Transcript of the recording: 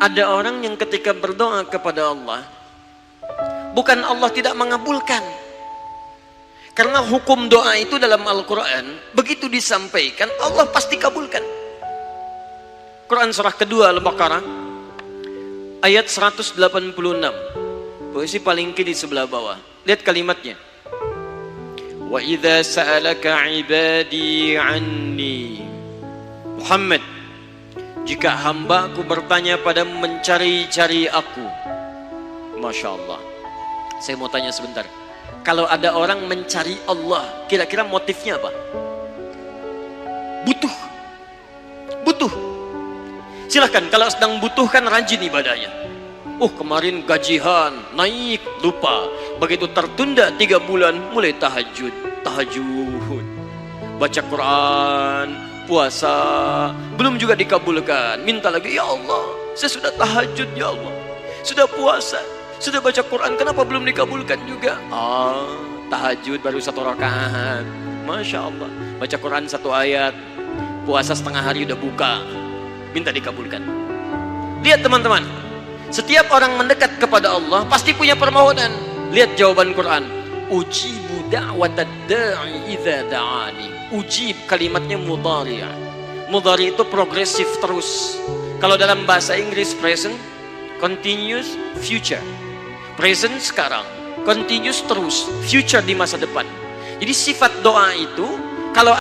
Ada orang yang ketika berdoa kepada Allah, bukan Allah tidak mengabulkan. Karena hukum doa itu dalam Al-Quran, begitu disampaikan, Allah pasti kabulkan. Quran surah kedua Al-Baqarah, ayat 186. Posisi paling kiri sebelah bawah. Lihat kalimatnya. Wa idza sa'alaka ibadi anni. Muhammad, jika hambaku bertanya padamu mencari-cari aku. Masya Allah. Saya mau tanya sebentar. Kalau ada orang mencari Allah, kira-kira motifnya apa? Butuh. Butuh. Silahkan, kalau sedang butuh kan rajin ibadahnya. Kemarin gajian, naik, lupa. Begitu tertunda 3 bulan, mulai tahajud. Baca Quran, puasa, belum juga dikabulkan. Minta lagi, ya Allah, saya sudah tahajud, ya Allah. Sudah puasa, sudah baca Quran, kenapa belum dikabulkan juga? Tahajud baru 1 rakaat. Masya Allah. Baca Quran 1 ayat, puasa setengah hari udah buka, minta dikabulkan. Lihat teman-teman, setiap orang mendekat kepada Allah pasti punya permohonan. Lihat jawaban Quran. Ujibu da'watad da'i idza da'ani. Ujib, kalimatnya mudhari'. Mudhari' itu progresif terus. Kalau dalam bahasa Inggris present, continuous, future. Present sekarang, continuous terus, future di masa depan. Jadi sifat doa itu, kalau